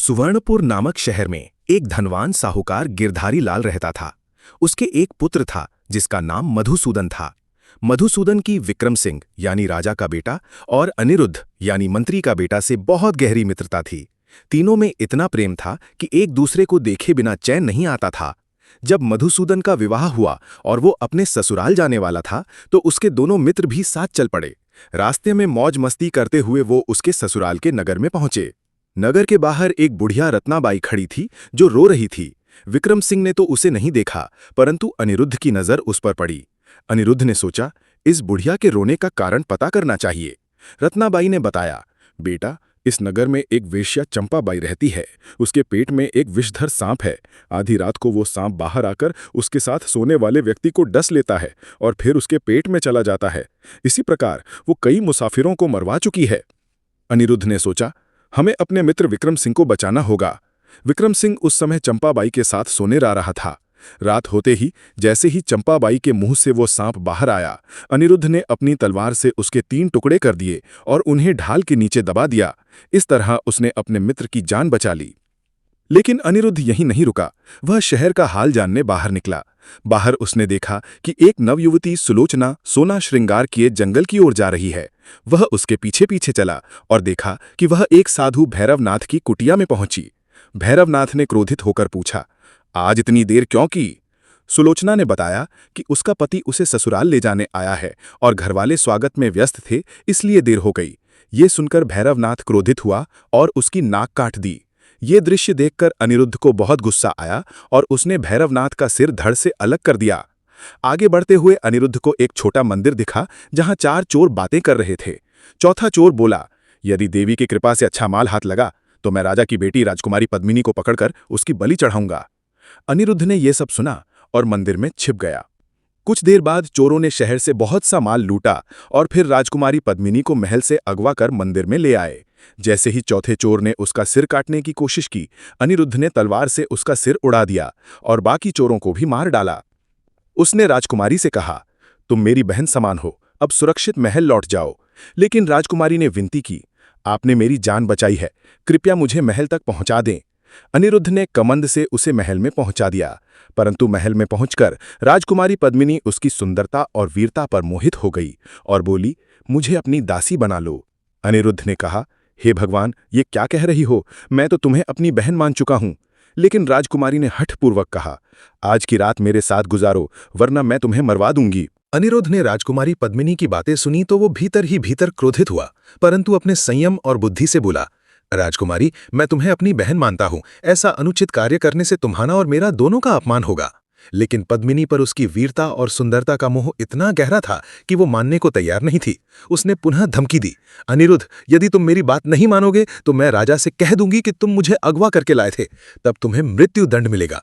सुवर्णपुर नामक शहर में एक धनवान साहूकार गिरधारी लाल रहता था। उसके एक पुत्र था जिसका नाम मधुसूदन था। मधुसूदन की विक्रम सिंह यानी राजा का बेटा और अनिरुद्ध यानी मंत्री का बेटा से बहुत गहरी मित्रता थी। तीनों में इतना प्रेम था कि एक दूसरे को देखे बिना चैन नहीं आता था। जब मधुसूदन का विवाह हुआ और वो अपने ससुराल जाने वाला था तो उसके दोनों मित्र भी साथ चल पड़े। रास्ते में मौज मस्ती करते हुए वो उसके ससुराल के नगर में पहुंचे। नगर के बाहर एक बुढ़िया रत्नाबाई खड़ी थी जो रो रही थी। विक्रम सिंह ने तो उसे नहीं देखा, परंतु अनिरुद्ध की नजर उस पर पड़ी। अनिरुद्ध ने सोचा, इस बुढ़िया के रोने का कारण पता करना चाहिए। रत्नाबाई ने बताया, बेटा, इस नगर में एक वेश्या चंपाबाई रहती है। उसके पेट में एक विषधर सांप है। आधी रात को वो सांप बाहर आकर उसके साथ सोने वाले व्यक्ति को डस लेता है और फिर उसके पेट में चला जाता है। इसी प्रकार वो कई मुसाफिरों को मरवा चुकी है। अनिरुद्ध ने सोचा, हमें अपने मित्र विक्रम सिंह को बचाना होगा। विक्रम सिंह उस समय चंपाबाई के साथ सोने रहा था। रात होते ही जैसे ही चंपाबाई के मुंह से वो सांप बाहर आया, अनिरुद्ध ने अपनी तलवार से उसके 3 टुकड़े कर दिए और उन्हें ढाल के नीचे दबा दिया। इस तरह उसने अपने मित्र की जान बचा ली। लेकिन अनिरुद्ध यहीं नहीं रुका। वह शहर का हाल जानने बाहर निकला। बाहर उसने देखा कि एक नवयुवती सुलोचना सोना श्रृंगार किए जंगल की ओर जा रही है। वह उसके पीछे पीछे चला और देखा कि वह एक साधु भैरवनाथ की कुटिया में पहुंची। भैरवनाथ ने क्रोधित होकर पूछा, आज इतनी देर क्यों की? सुलोचना ने बताया कि उसका पति उसे ससुराल ले जाने आया है और घरवाले स्वागत में व्यस्त थे, इसलिए देर हो गई। ये सुनकर भैरवनाथ क्रोधित हुआ और उसकी नाक काट दी। ये दृश्य देखकर अनिरुद्ध को बहुत गुस्सा आया और उसने भैरवनाथ का सिर धड़ से अलग कर दिया। आगे बढ़ते हुए अनिरुद्ध को एक छोटा मंदिर दिखा जहां 4 चोर बातें कर रहे थे। चौथा चोर बोला, यदि देवी की कृपा से अच्छा माल हाथ लगा तो मैं राजा की बेटी राजकुमारी पद्मिनी को पकड़कर उसकी बलि चढ़ाऊंगा। अनिरुद्ध ने यह सब सुना और मंदिर में छिप गया। कुछ देर बाद चोरों ने शहर से बहुत सा माल लूटा और फिर राजकुमारी पद्मिनी को महल से अगवा कर मंदिर में ले आए। जैसे ही चौथे चोर ने उसका सिर काटने की कोशिश की, अनिरुद्ध ने तलवार से उसका सिर उड़ा दिया और बाकी चोरों को भी मार डाला। उसने राजकुमारी से कहा, तुम मेरी बहन समान हो, अब सुरक्षित महल लौट जाओ। लेकिन राजकुमारी ने विनती की, आपने मेरी जान बचाई है, कृपया मुझे महल तक पहुंचा दें। अनिरुद्ध ने कमंद से उसे महल में पहुंचा दिया, परंतु महल में पहुंचकर राजकुमारी पद्मिनी उसकी सुंदरता और वीरता पर मोहित हो गई और बोली, मुझे अपनी दासी बना लो। अनिरुद्ध ने कहा, हे भगवान, ये क्या कह रही हो? मैं तो तुम्हें अपनी बहन मान चुका हूं। लेकिन राजकुमारी ने हठपूर्वक कहा, आज की रात मेरे साथ गुजारो, वरना मैं तुम्हें मरवा दूंगी। अनिरुद्ध ने राजकुमारी पद्मिनी की बातें सुनी तो वो भीतर ही भीतर क्रोधित हुआ, परंतु अपने संयम और बुद्धि से बोला, राजकुमारी, मैं तुम्हें अपनी बहन मानता हूं। ऐसा अनुचित कार्य करने से तुम्हारा और मेरा दोनों का अपमान होगा। लेकिन पद्मिनी पर उसकी वीरता और सुंदरता का मोह इतना गहरा था कि वो मानने को तैयार नहीं थी। उसने पुनः धमकी दी, अनिरुद्ध, यदि तुम मेरी बात नहीं मानोगे तो मैं राजा से कह दूंगी कि तुम मुझे अगवा करके लाए थे, तब तुम्हें मृत्यु दंड मिलेगा।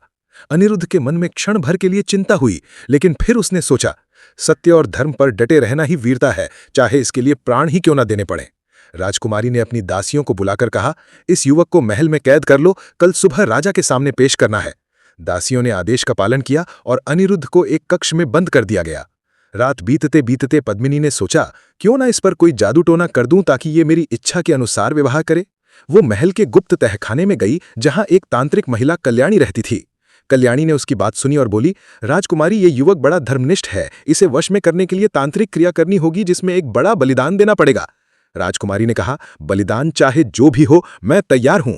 अनिरुद्ध के मन में क्षण भर के लिए चिंता हुई, लेकिन फिर उसने सोचा, सत्य और धर्म पर डटे रहना ही वीरता है, चाहे इसके लिए प्राण ही क्यों न देने पड़े। राजकुमारी ने अपनी दासियों को बुलाकर कहा, इस युवक को महल में कैद कर लो, कल सुबह राजा के सामने पेश करना है। दासियों ने आदेश का पालन किया और अनिरुद्ध को एक कक्ष में बंद कर दिया गया। रात बीतते बीतते पद्मिनी ने सोचा, क्यों ना इस पर कोई जादू टोना कर दूं ताकि ये मेरी इच्छा के अनुसार व्यवहार करे। वो महल के गुप्त तहखाने में गई जहां एक तांत्रिक महिला कल्याणी रहती थी। कल्याणी ने उसकी बात सुनी और बोली, राजकुमारी, ये युवक बड़ा धर्मनिष्ठ है, इसे वश में करने के लिए तांत्रिक क्रिया करनी होगी जिसमें एक बड़ा बलिदान देना पड़ेगा। राजकुमारी ने कहा, बलिदान चाहे जो भी हो, मैं तैयार हूं।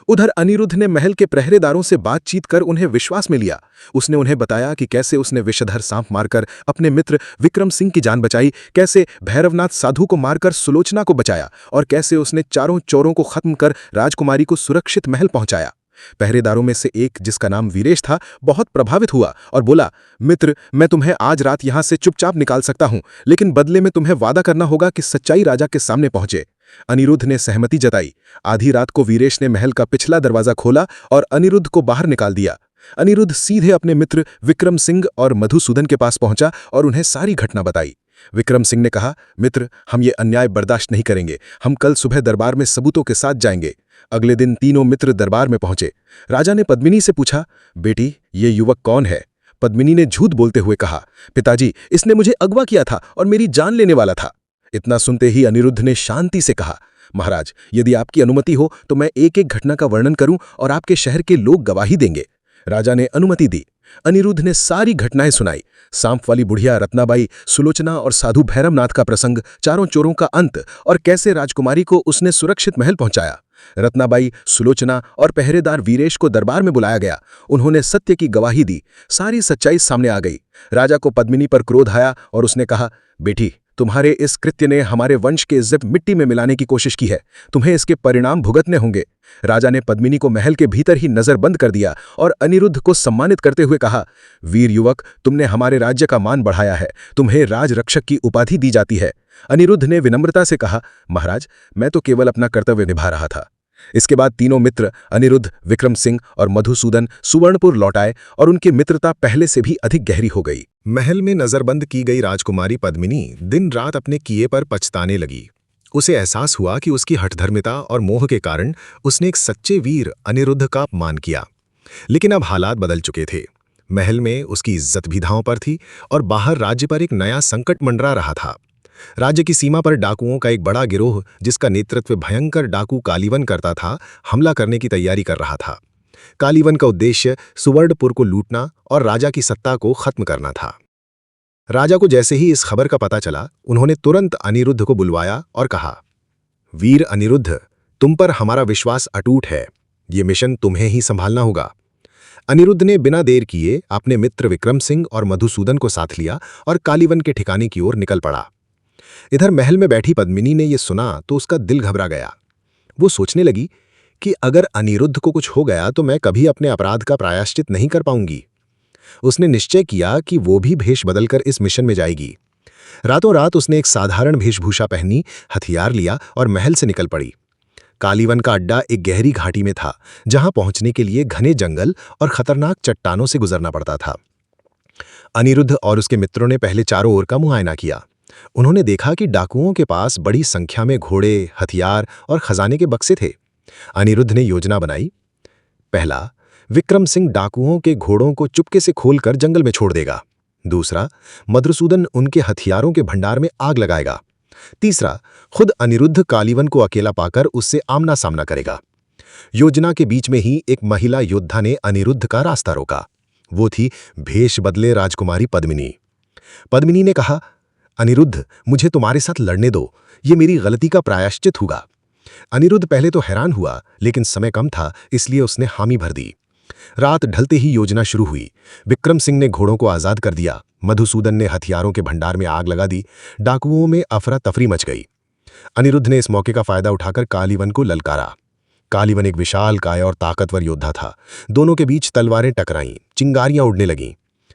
उधर अनिरुद्ध ने महल के पहरेदारों से बातचीत कर उन्हें विश्वास में लिया। उसने उन्हें बताया कि कैसे उसने विषधर सांप मारकर अपने मित्र विक्रम सिंह की जान बचाई, कैसे भैरवनाथ साधु को मारकर सुलोचना को बचाया और कैसे उसने चारों चोरों को खत्म कर राजकुमारी को सुरक्षित महल पहुंचाया। पहरेदारों में से एक, जिसका नाम वीरेश था, बहुत प्रभावित हुआ और बोला, मित्र, मैं तुम्हें आज रात यहां से चुपचाप निकाल सकता हूं, लेकिन बदले में तुम्हें वादा करना होगा कि सच्चाई राजा के सामने पहुंचे। अनिरुद्ध ने सहमति जताई। आधी रात को वीरेश ने महल का पिछला दरवाजा खोला और अनिरुद्ध को बाहर निकाल दिया। अनिरुद्ध सीधे अपने मित्र विक्रम सिंह और मधुसूदन के पास पहुंचा और उन्हें सारी घटना बताई। विक्रम सिंह ने कहा, मित्र, हम ये अन्याय बर्दाश्त नहीं करेंगे। हम कल सुबह दरबार में सबूतों के साथ जाएंगे। अगले दिन तीनों मित्र दरबार में पहुंचे। राजा ने पद्मिनी से पूछा, बेटी, ये युवक कौन है? पद्मिनी ने झूठ बोलते हुए कहा, पिताजी, इसने मुझे अगवा किया था और मेरी जान लेने वाला था। इतना सुनते ही अनिरुद्ध ने शांति से कहा, महाराज, यदि आपकी अनुमति हो तो मैं एक एक घटना का वर्णन करूं और आपके शहर के लोग गवाही देंगे। राजा ने अनुमति दी। अनिरुद्ध ने सारी घटनाएं सुनाई। सांप वाली बुढ़िया रत्नाबाई, सुलोचना और साधु भैरवनाथ का प्रसंग, चारों चोरों का अंत और कैसे राजकुमारी को उसने सुरक्षित महल पहुंचाया। रत्नाबाई, सुलोचना और पहरेदार वीरेश को दरबार में बुलाया गया। उन्होंने सत्य की गवाही दी। सारी सच्चाई सामने आ गई। राजा को पद्मिनी पर क्रोध आया और उसने कहा, बेटी, तुम्हारे इस कृत्य ने हमारे वंश की इज्जत मिट्टी में मिलाने की कोशिश की है। तुम्हें इसके परिणाम भुगतने होंगे। राजा ने पद्मिनी को महल के भीतर ही नजरबंद कर दिया और अनिरुद्ध को सम्मानित करते हुए कहा, वीर युवक, तुमने हमारे राज्य का मान बढ़ाया है। तुम्हें राज रक्षक की उपाधि दी जाती है। अनिरुद्ध ने विनम्रता से कहा, महाराज, मैं तो केवल अपना कर्तव्य निभा रहा था। इसके बाद तीनों मित्र अनिरुद्ध, विक्रम सिंह और मधुसूदन सुवर्णपुर लौट आए और उनकी मित्रता पहले से भी अधिक गहरी हो गई। महल में नजरबंद की गई राजकुमारी पद्मिनी दिन रात अपने किए पर पछताने लगी। उसे एहसास हुआ कि उसकी हठधर्मिता और मोह के कारण उसने एक सच्चे वीर अनिरुद्ध का अपमान किया। लेकिन अब हालात बदल चुके थे। महल में उसकी इज्जत भी दांव पर थी और बाहर राज्य पर एक नया संकट मंडरा रहा था। राज्य की सीमा पर डाकुओं का एक बड़ा गिरोह, जिसका नेतृत्व भयंकर डाकू कालीवन करता था, हमला करने की तैयारी कर रहा था। कालीवन का उद्देश्य सुवर्णपुर को लूटना और राजा की सत्ता को खत्म करना था। राजा को जैसे ही इस खबर का पता चला, उन्होंने तुरंत अनिरुद्ध को बुलवाया और कहा, वीर अनिरुद्ध, तुम पर हमारा विश्वास अटूट है। ये मिशन तुम्हें ही संभालना होगा। अनिरुद्ध ने बिना देर किए अपने मित्र विक्रम सिंह और मधुसूदन को साथ लिया और कालीवन के ठिकाने की ओर निकल पड़ा। इधर महल में बैठी पद्मिनी ने यह सुना तो उसका दिल घबरा गया। वो सोचने लगी कि अगर अनिरुद्ध को कुछ हो गया तो मैं कभी अपने अपराध का प्रायश्चित नहीं कर पाऊंगी। उसने निश्चय किया कि वो भी भेष बदलकर इस मिशन में जाएगी। रातों रात उसने एक साधारण वेशभूषा पहनी, हथियार लिया और महल से निकल पड़ी। कालीवन का अड्डा एक गहरी घाटी में था, जहां पहुंचने के लिए घने जंगल और खतरनाक चट्टानों से गुजरना पड़ता था। अनिरुद्ध और उसके मित्रों ने पहले चारों ओर का मुआयना किया। उन्होंने देखा कि डाकुओं के पास बड़ी संख्या में घोड़े, हथियार और खजाने के बक्से थे। अनिरुद्ध ने योजना बनाई। पहला, विक्रम सिंह डाकुओं के घोड़ों को चुपके से खोलकर जंगल में छोड़ देगा। दूसरा, मधुसूदन उनके हथियारों के भंडार में आग लगाएगा। तीसरा, खुद अनिरुद्ध कालीवन को अकेला पाकर उससे आमना सामना करेगा। योजना के बीच में ही एक महिला योद्धा ने अनिरुद्ध का रास्ता रोका। वो थी भेष बदले राजकुमारी पद्मिनी। पद्मिनी ने कहा, अनिरुद्ध, मुझे तुम्हारे साथ लड़ने दो। ये मेरी गलती का प्रायश्चित होगा। अनिरुद्ध पहले तो हैरान हुआ, लेकिन समय कम था, इसलिए उसने हामी भर दी। रात ढलते ही योजना शुरू हुई। विक्रम सिंह ने घोड़ों को आजाद कर दिया। मधुसूदन ने हथियारों के भंडार में आग लगा दी। डाकुओं में अफरा तफरी मच गई। अनिरुद्ध ने इस मौके का फायदा उठाकर कालीवन को ललकारा। कालीवन एक विशालकाय और ताकतवर योद्धा था। दोनों के बीच तलवारें टकराईं, चिंगारियां उड़ने लगीं।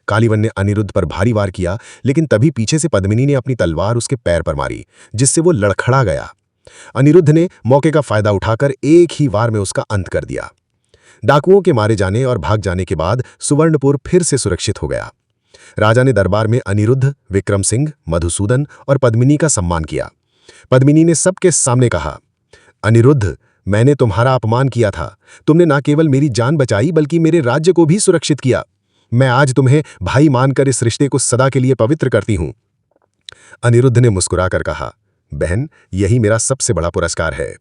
कालीवन ने अनिरुद्ध पर भारी वार किया, लेकिन तभी पीछे से पद्मिनी ने अपनी तलवार उसके पैर पर मारी, जिससे वो लड़खड़ा गया। अनिरुद्ध ने मौके का फायदा उठाकर एक ही वार में उसका अंत कर दिया। डाकुओं के मारे जाने और भाग जाने के बाद सुवर्णपुर फिर से सुरक्षित हो गया। राजा ने दरबार में अनिरुद्ध, विक्रम सिंह, मधुसूदन और पद्मिनी का सम्मान किया। पद्मिनी ने सबके सामने कहा, अनिरुद्ध, मैंने तुम्हारा अपमान किया था। तुमने न केवल मेरी जान बचाई, बल्कि मेरे राज्य को भी सुरक्षित किया। मैं आज तुम्हें भाई मानकर इस रिश्ते को सदा के लिए पवित्र करती हूं। अनिरुद्ध ने मुस्कुराकर कहा, बहन, यही मेरा सबसे बड़ा पुरस्कार है।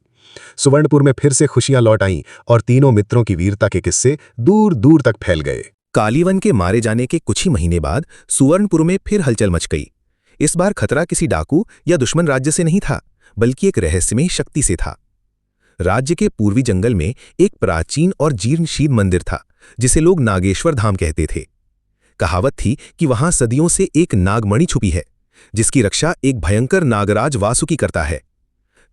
सुवर्णपुर में फिर से खुशियां लौट आईं और तीनों मित्रों की वीरता के किस्से दूर दूर तक फैल गए। कालीवन के मारे जाने के कुछ ही महीने बाद सुवर्णपुर में फिर हलचल मच गई। इस बार खतरा किसी डाकू या दुश्मन राज्य से नहीं था, बल्कि एक रहस्यमयी शक्ति से था। राज्य के पूर्वी जंगल में एक प्राचीन और जीर्णशीर्ण मंदिर था, जिसे लोग नागेश्वर धाम कहते थे। कहावत थी कि वहां सदियों से एक नागमणि छुपी है, जिसकी रक्षा एक भयंकर नागराज वासुकी करता है।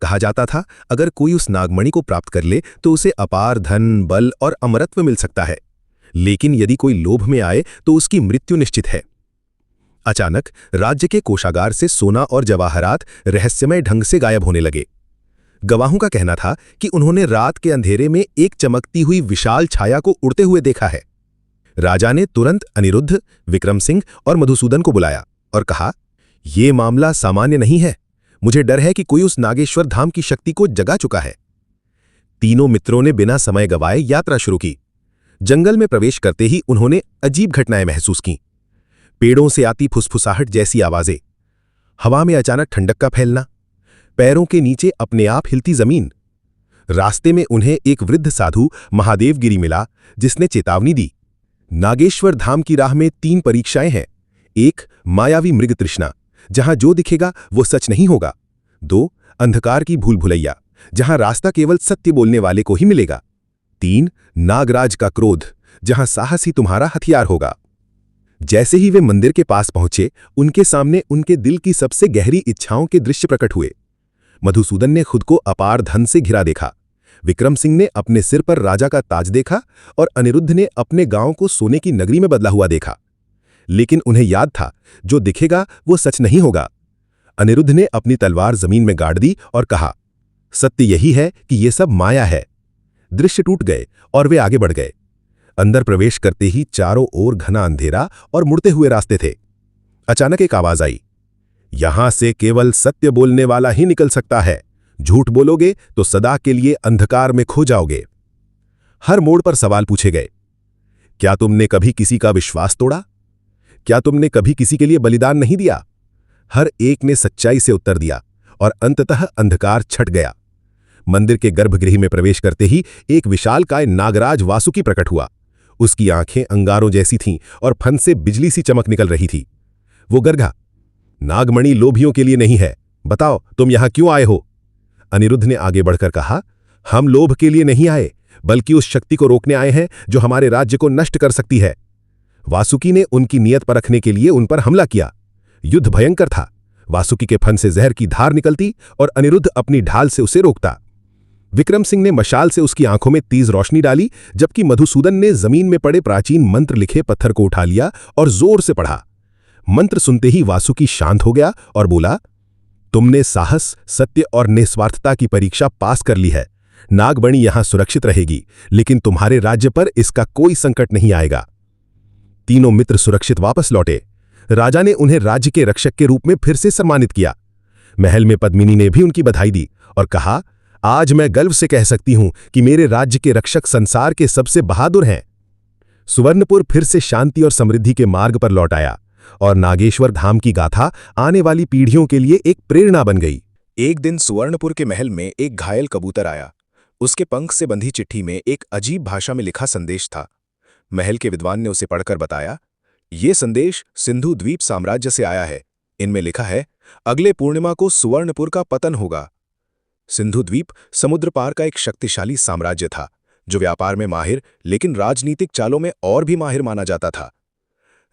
कहा जाता था, अगर कोई उस नागमणि को प्राप्त कर ले तो उसे अपार धन, बल और अमरत्व मिल सकता है, लेकिन यदि कोई लोभ में आए तो उसकी मृत्यु निश्चित है। अचानक राज्य के कोषागार से सोना और जवाहरात रहस्यमय ढंग से गायब होने लगे। गवाहों का कहना था कि उन्होंने रात के अंधेरे में एक चमकती हुई विशाल छाया को उड़ते हुए देखा है। राजा ने तुरंत अनिरुद्ध, विक्रम सिंह और मधुसूदन को बुलाया और कहा, यह मामला सामान्य नहीं है। मुझे डर है कि कोई उस नागेश्वर धाम की शक्ति को जगा चुका है। तीनों मित्रों ने बिना समय गवाए यात्रा शुरू की। जंगल में प्रवेश करते ही उन्होंने अजीब घटनाएं महसूस कीं। पेड़ों से आती फुसफुसाहट जैसी आवाजें, हवा में अचानक ठंडक का फैलना, पैरों के नीचे अपने आप हिलती जमीन। रास्ते में उन्हें एक वृद्ध साधु महादेवगिरी मिला, जिसने चेतावनी दी, नागेश्वर धाम की राह में 3 परीक्षाएं हैं। 1, मायावी मृग तृष्णा, जहां जो दिखेगा वो सच नहीं होगा। 2, अंधकार की भूल भुलैया, जहां रास्ता केवल सत्य बोलने वाले को ही मिलेगा। 3, नागराज का क्रोध, जहां साहस ही तुम्हारा हथियार होगा। जैसे ही वे मंदिर के पास पहुंचे, उनके सामने उनके दिल की सबसे गहरी इच्छाओं के दृश्य प्रकट हुए। मधुसूदन ने खुद को अपार धन से घिरा देखा, विक्रम सिंह ने अपने सिर पर राजा का ताज देखा और अनिरुद्ध ने अपने गांव को सोने की नगरी में बदला हुआ देखा। लेकिन उन्हें याद था, जो दिखेगा वो सच नहीं होगा। अनिरुद्ध ने अपनी तलवार जमीन में गाड़ दी और कहा, सत्य यही है कि ये सब माया है। दृश्य टूट गए और वे आगे बढ़ गए। अंदर प्रवेश करते ही चारों ओर घना अंधेरा और मुड़ते हुए रास्ते थे। अचानक एक आवाज आई, यहां से केवल सत्य बोलने वाला ही निकल सकता है। झूठ बोलोगे तो सदा के लिए अंधकार में खो जाओगे। हर मोड़ पर सवाल पूछे गए। क्या तुमने कभी किसी का विश्वास तोड़ा? क्या तुमने कभी किसी के लिए बलिदान नहीं दिया? हर एक ने सच्चाई से उत्तर दिया और अंततः अंधकार छट गया। मंदिर के गर्भगृह में प्रवेश करते ही एक विशालकाय नागराज वासुकी प्रकट हुआ। उसकी आंखें अंगारों जैसी थीं और फन से बिजली सी चमक निकल रही थी। वो गरगा, नागमणि लोभियों के लिए नहीं है, बताओ तुम यहां क्यों आए हो? अनिरुद्ध ने आगे बढ़कर कहा, हम लोभ के लिए नहीं आए, बल्कि उस शक्ति को रोकने आए हैं जो हमारे राज्य को नष्ट कर सकती है। वासुकी ने उनकी नीयत परखने के लिए उन पर हमला किया। युद्ध भयंकर था। वासुकी के फन से जहर की धार निकलती और अनिरुद्ध अपनी ढाल से उसे रोकता। विक्रम सिंह ने मशाल से उसकी आंखों में तेज रोशनी डाली, जबकि मधुसूदन ने जमीन में पड़े प्राचीन मंत्र लिखे पत्थर को उठा लिया और जोर से पढ़ा। मंत्र सुनते ही वासुकी शांत हो गया और बोला, तुमने साहस, सत्य और निस्वार्थता की परीक्षा पास कर ली है। नागमणि यहां सुरक्षित रहेगी, लेकिन तुम्हारे राज्य पर इसका कोई संकट नहीं आएगा। तीनों मित्र सुरक्षित वापस लौटे। राजा ने उन्हें राज्य के रक्षक के रूप में फिर से सम्मानित किया। महल में पद्मिनी ने भी उनकी बधाई दी और कहा, आज मैं गर्व से कह सकती हूं कि मेरे राज्य के रक्षक संसार के सबसे बहादुर हैं। सुवर्णपुर फिर से शांति और समृद्धि के मार्ग पर लौट आया और नागेश्वर धाम की गाथा आने वाली पीढ़ियों के लिए एक प्रेरणा बन गई। एक दिन सुवर्णपुर के महल में एक घायल कबूतर आया। उसके पंख से बंधी चिट्ठी में एक अजीब भाषा में लिखा संदेश था। महल के विद्वान ने उसे पढ़कर बताया, ये संदेश सिंधु द्वीप साम्राज्य से आया है। इनमें लिखा है, अगले पूर्णिमा को सुवर्णपुर का पतन होगा। सिंधु द्वीप समुद्र पार का एक शक्तिशाली साम्राज्य था, जो व्यापार में माहिर लेकिन राजनीतिक चालों में और भी माहिर माना जाता था।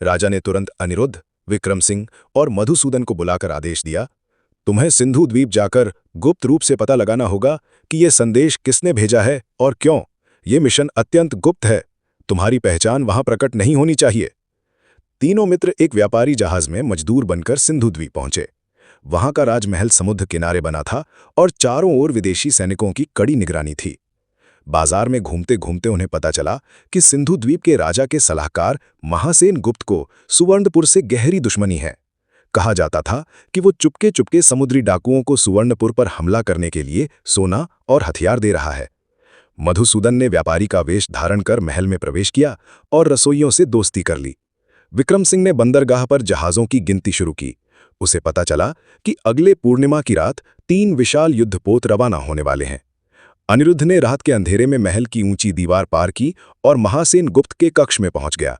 राजा ने तुरंत अनिरुद्ध, विक्रम सिंह और मधुसूदन को बुलाकर आदेश दिया, तुम्हें सिंधु द्वीप जाकर गुप्त रूप से पता लगाना होगा कि यह संदेश किसने भेजा है और क्यों। यह मिशन अत्यंत गुप्त है। तुम्हारी पहचान वहां प्रकट नहीं होनी चाहिए। तीनों मित्र एक व्यापारी जहाज में मजदूर बनकर सिंधु द्वीप पहुंचे। वहां का राजमहल समुद्र किनारे बना था और चारों ओर विदेशी सैनिकों की कड़ी निगरानी थी। बाजार में घूमते घूमते उन्हें पता चला कि सिंधु द्वीप के राजा के सलाहकार महासेन गुप्त को सुवर्णपुर से गहरी दुश्मनी है। कहा जाता था कि वो चुपके चुपके समुद्री डाकुओं को सुवर्णपुर पर हमला करने के लिए सोना और हथियार दे रहा है। मधुसूदन ने व्यापारी का वेश धारण कर महल में प्रवेश किया और रसोइयों से दोस्ती कर ली। विक्रम सिंह ने बंदरगाह पर जहाजों की गिनती शुरू की। उसे पता चला कि अगले पूर्णिमा की रात 3 विशाल युद्धपोत रवाना होने वाले हैं। अनिरुद्ध ने रात के अंधेरे में महल की ऊंची दीवार पार की और महासेन गुप्त के कक्ष में पहुंच गया।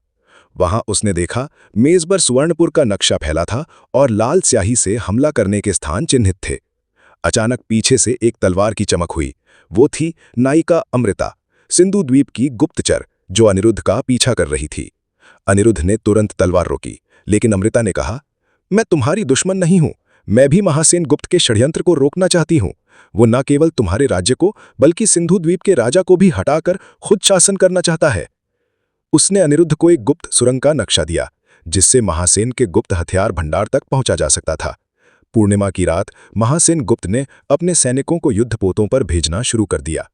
वहां उसने देखा, मेज पर सुवर्णपुर का नक्शा फैला था और लाल स्याही से हमला करने के स्थान चिन्हित थे। अचानक पीछे से एक तलवार की चमक हुई। वो थी नायिका अमृता, सिंधु द्वीप की गुप्तचर, जो अनिरुद्ध का पीछा कर रही थी। अनिरुद्ध ने तुरंत तलवार रोकी, लेकिन अमृता ने कहा, मैं तुम्हारी दुश्मन नहीं हूं। मैं भी महासेन गुप्त के षड्यंत्र को रोकना चाहती हूं। वो न केवल तुम्हारे राज्य को बल्कि सिंधु द्वीप के राजा को भी हटाकर खुद शासन करना चाहता है। उसने अनिरुद्ध को एक गुप्त सुरंग का नक्शा दिया, जिससे महासेन के गुप्त हथियार भंडार तक पहुंचा जा सकता था। पूर्णिमा की रात महासेन गुप्त ने अपने सैनिकों को युद्धपोतों पर भेजना शुरू कर दिया।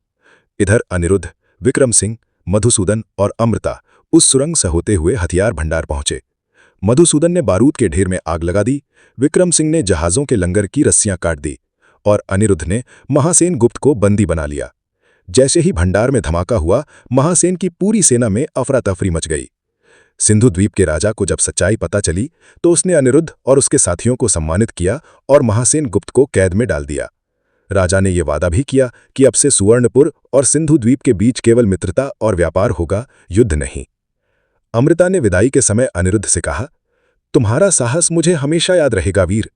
इधर अनिरुद्ध, विक्रम सिंह, मधुसूदन और अमृता उस सुरंग से होते हुए हथियार भंडार पहुंचे। मधुसूदन ने बारूद के ढेर में आग लगा दी, विक्रम सिंह ने जहाजों के लंगर की रस्सियां काट दी और अनिरुद्ध ने महासेन गुप्त को बंदी बना लिया। जैसे ही भंडार में धमाका हुआ, महासेन की पूरी सेना में अफरा-तफरी मच गई। सिंधु द्वीप के राजा को जब सच्चाई पता चली तो उसने अनिरुद्ध और उसके साथियों को सम्मानित किया और महासेन गुप्त को कैद में डाल दिया। राजा ने यह वादा भी किया कि अब से सुवर्णपुर और सिंधु द्वीप के बीच केवल मित्रता और व्यापार होगा, युद्ध नहीं। अमृता ने विदाई के समय अनिरुद्ध से कहा, तुम्हारा साहस मुझे हमेशा याद रहेगा वीर।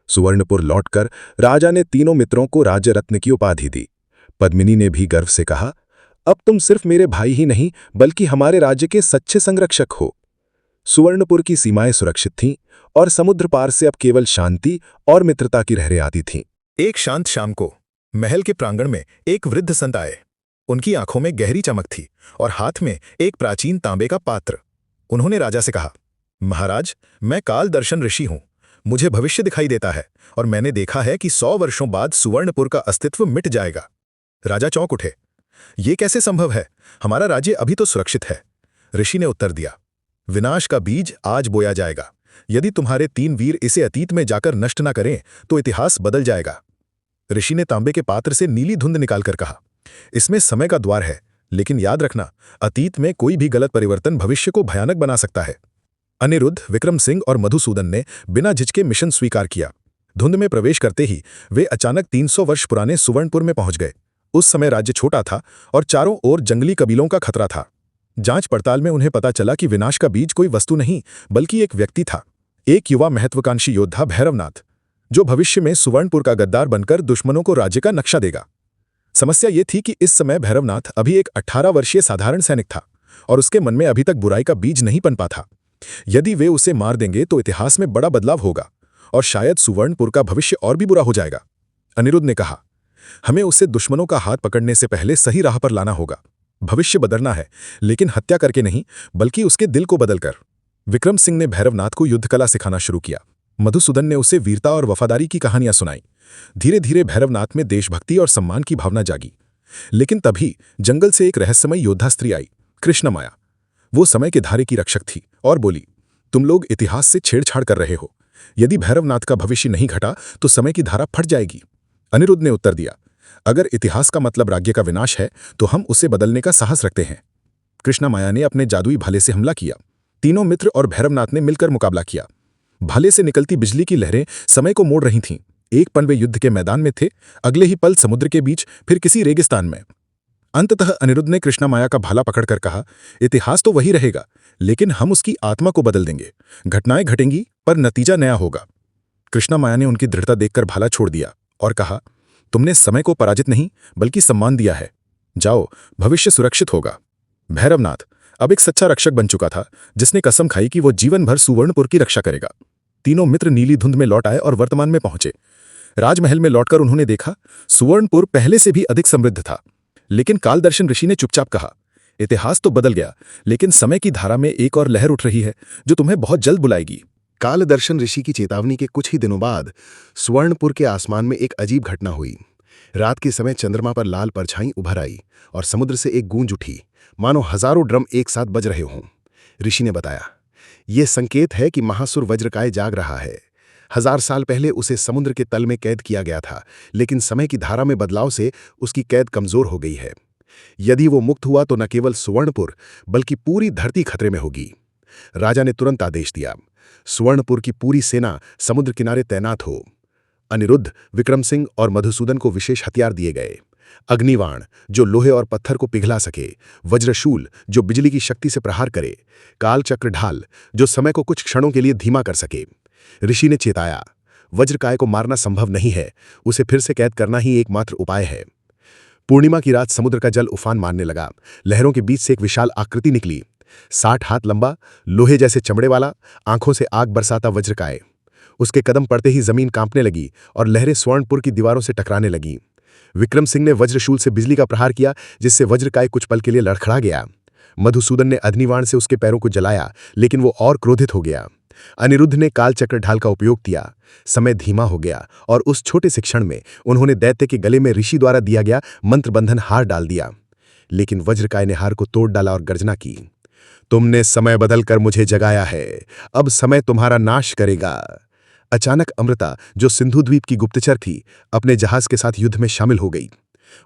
सुवर्णपुर लौटकर राजा ने तीनों मित्रों को राज्य रत्न की उपाधि दी। पद्मिनी ने भी गर्व से कहा, अब तुम सिर्फ मेरे भाई ही नहीं बल्कि हमारे राज्य के सच्चे संरक्षक हो। सुवर्णपुर की सीमाएं सुरक्षित थीं और समुद्र पार से अब केवल शांति और मित्रता की लहरें आती थीं। एक शांत शाम को महल के प्रांगण में एक वृद्ध संत आए। उनकी आंखों में गहरी चमक थी और हाथ में एक प्राचीन तांबे का पात्र। उन्होंने राजा से कहा, महाराज, मैं काल दर्शन ऋषि हूं। मुझे भविष्य दिखाई देता है और मैंने देखा है कि 100 वर्षों बाद सुवर्णपुर का अस्तित्व मिट जाएगा। राजा चौंक उठे। ये कैसे संभव है? हमारा राज्य अभी तो सुरक्षित है। ऋषि ने उत्तर दिया, विनाश का बीज आज बोया जाएगा। यदि तुम्हारे 3 वीर इसे अतीत में जाकर नष्ट न करें तो इतिहास बदल जाएगा। ऋषि ने तांबे के पात्र से नीली धुंध निकालकर कहा, इसमें समय का द्वार है, लेकिन याद रखना, अतीत में कोई भी गलत परिवर्तन भविष्य को भयानक बना सकता है। अनिरुद्ध, विक्रम सिंह और मधुसूदन ने बिना झिझके मिशन स्वीकार किया। धुंध में प्रवेश करते ही वे अचानक 300 वर्ष पुराने सुवर्णपुर में पहुंच गए। उस समय राज्य छोटा था और चारों ओर जंगली कबीलों का खतरा था। जांच पड़ताल में उन्हें पता चला कि विनाश का बीज कोई वस्तु नहीं बल्कि एक व्यक्ति था, एक युवा महत्वाकांक्षी योद्धा भैरवनाथ, जो भविष्य में सुवर्णपुर का गद्दार बनकर दुश्मनों को राज्य का नक्शा देगा। समस्या ये थी कि इस समय भैरवनाथ अभी एक 18 वर्षीय साधारण सैनिक था और उसके मन में अभी तक बुराई का बीज नहीं पनपा था। यदि वे उसे मार देंगे तो इतिहास में बड़ा बदलाव होगा और शायद सुवर्णपुर का भविष्य और भी बुरा हो जाएगा। अनिरुद्ध ने कहा, हमें उसे दुश्मनों का हाथ पकड़ने से पहले सही राह पर लाना होगा। भविष्य बदलना है, लेकिन हत्या करके नहीं बल्कि उसके दिल को बदलकर। विक्रम सिंह ने भैरवनाथ को युद्ध कला सिखाना शुरू किया। मधुसूदन ने उसे वीरता और वफादारी की कहानियां सुनाई। धीरे धीरे भैरवनाथ में देशभक्ति और सम्मान की भावना जागी। लेकिन तभी जंगल से एक रहस्यमयी योद्धा स्त्री आई, कृष्ण माया। वो समय के धारे की रक्षक थी और बोली, तुम लोग इतिहास से छेड़छाड़ कर रहे हो। यदि भैरवनाथ का भविष्य नहीं घटा तो समय की धारा फट जाएगी। अनिरुद्ध ने उत्तर दिया, अगर इतिहास का मतलब राज्य का विनाश है तो हम उसे बदलने का साहस रखते हैं। कृष्णा माया ने अपने जादुई भाले से हमला किया। तीनों मित्र और भैरवनाथ ने मिलकर मुकाबला किया। भाले से निकलती बिजली की लहरें समय को मोड़ रही थीं। एक पल वे युद्ध के मैदान में थे, अगले ही पल समुद्र के बीच, फिर किसी रेगिस्तान में। अंततः अनिरुद्ध ने कृष्णा माया का भाला पकड़कर कहा, इतिहास तो वही रहेगा, लेकिन हम उसकी आत्मा को बदल देंगे। घटनाएं घटेंगी पर नतीजा नया होगा। कृष्णा माया ने उनकी दृढ़ता देखकर भाला छोड़ दिया और कहा, तुमने समय को पराजित नहीं बल्कि सम्मान दिया है। जाओ, भविष्य सुरक्षित होगा। भैरवनाथ अब एक सच्चा रक्षक बन चुका था, जिसने कसम खाई कि वो जीवन भर सुवर्णपुर की रक्षा करेगा। तीनों मित्र नीली धुंध में लौट आए और वर्तमान में पहुंचे। राजमहल में लौटकर उन्होंने देखा, सुवर्णपुर पहले से भी अधिक समृद्ध था। लेकिन कालदर्शन ऋषि ने चुपचाप कहा, इतिहास तो बदल गया, लेकिन समय की धारा में एक और लहर उठ रही है जो तुम्हें बहुत जल्द बुलाएगी। कालदर्शन ऋषि की चेतावनी के कुछ ही दिनों बाद सुवर्णपुर के आसमान में एक अजीब घटना हुई। रात के समय चंद्रमा पर लाल परछाई उभर आई और समुद्र से एक गूंज उठी, मानो हजारों ड्रम एक साथ बज रहे हों। ऋषि ने बताया, यह संकेत है कि महासुर वज्रकाय जाग रहा है। 1000 साल पहले उसे समुद्र के तल में कैद किया गया था, लेकिन समय की धारा में बदलाव से उसकी कैद कमजोर हो गई है। यदि वो मुक्त हुआ तो न केवल सुवर्णपुर बल्कि पूरी धरती खतरे में होगी। राजा ने तुरंत आदेश दिया, सुवर्णपुर की पूरी सेना समुद्र किनारे तैनात हो। अनिरुद्ध, विक्रम सिंह और मधुसूदन को विशेष हथियार दिए गए। अग्निवाण जो लोहे और पत्थर को पिघला सके, वज्रशूल जो बिजली की शक्ति से प्रहार करे, कालचक्र ढाल जो समय को कुछ क्षणों के लिए धीमा कर सके। ऋषि ने चेताया, वज्रकाय को मारना संभव नहीं है, उसे फिर से कैद करना ही एकमात्र उपाय है। पूर्णिमा की रात समुद्र का जल उफान मारने लगा। लहरों के बीच से एक विशाल आकृति निकली, 60 हाथ लंबा, लोहे जैसे चमड़े वाला, आंखों से आग बरसाता वज्रकाय। उसके कदम पड़ते ही जमीन कांपने लगी और लहरें स्वर्णपुर की दीवारों से टकराने लगीं। विक्रम सिंह ने वज्रशूल से बिजली का प्रहार किया, जिससे वज्रकाय कुछ पल के लिए लड़खड़ा गया। मधुसूदन ने अग्निवाण से उसके पैरों को जलाया, लेकिन वो और क्रोधित हो गया। अनिरुद्ध ने कालचक्र ढाल का उपयोग किया। समय धीमा हो गया और उस छोटे से क्षण में उन्होंने दैत्य के गले में ऋषि द्वारा दिया गया मंत्रबंधन हार डाल दिया। लेकिन वज्रकाय ने हार को तोड़ डाला और गर्जना की, तुमने समय बदलकर मुझे जगाया है, अब समय तुम्हारा नाश करेगा। अचानक अमृता, जो सिंधु द्वीप की गुप्तचर थी, अपने जहाज के साथ युद्ध में शामिल हो गई।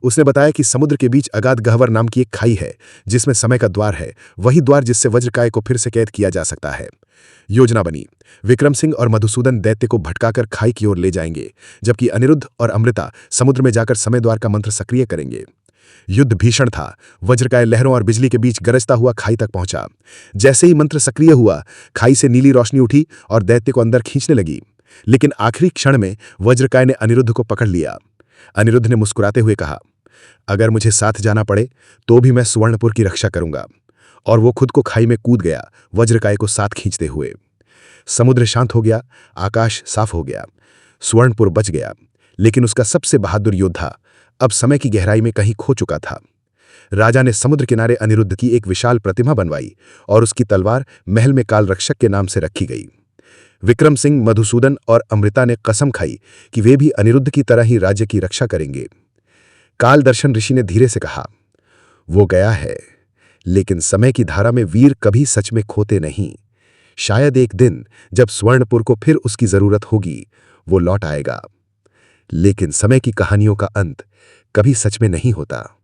उसने बताया कि समुद्र के बीच अगाध गह्वर नाम की एक खाई है जिसमें समय का द्वार है, वही द्वार जिससे वज्रकाय को फिर से कैद किया जा सकता है। योजना बनी। विक्रम सिंह और मधुसूदन दैत्य को भटकाकर खाई की ओर ले जाएंगे, जबकि अनिरुद्ध और अमृता समुद्र में जाकर समय द्वार का मंत्र सक्रिय करेंगे। युद्ध भीषण था। वज्रकाय लहरों और बिजली के बीच गरजता हुआ खाई तक पहुंचा। जैसे ही मंत्र सक्रिय हुआ, खाई से नीली रोशनी उठी और दैत्य को अंदर खींचने लगी। लेकिन आखिरी क्षण में वज्रकाय ने अनिरुद्ध को पकड़ लिया। अनिरुद्ध ने मुस्कुराते हुए कहा, अगर मुझे साथ जाना पड़े तो भी मैं सुवर्णपुर की रक्षा करूंगा। और वो खुद को खाई में कूद गया, वज्रकाय को साथ खींचते हुए। समुद्र शांत हो गया, आकाश साफ हो गया। सुवर्णपुर बच गया, लेकिन उसका सबसे बहादुर योद्धा अब समय की गहराई में कहीं खो चुका था। राजा ने समुद्र किनारे अनिरुद्ध की एक विशाल प्रतिमा बनवाई और उसकी तलवार महल में काल रक्षक के नाम से रखी गई। विक्रम सिंह, मधुसूदन और अमृता ने कसम खाई कि वे भी अनिरुद्ध की तरह ही राज्य की रक्षा करेंगे। काल दर्शन ऋषि ने धीरे से कहा, वो गया है, लेकिन समय की धारा में वीर कभी सच में खोते नहीं। शायद एक दिन जब स्वर्णपुर को फिर उसकी जरूरत होगी, वो लौट आएगा। लेकिन समय की कहानियों का अंत कभी सच में नहीं होता।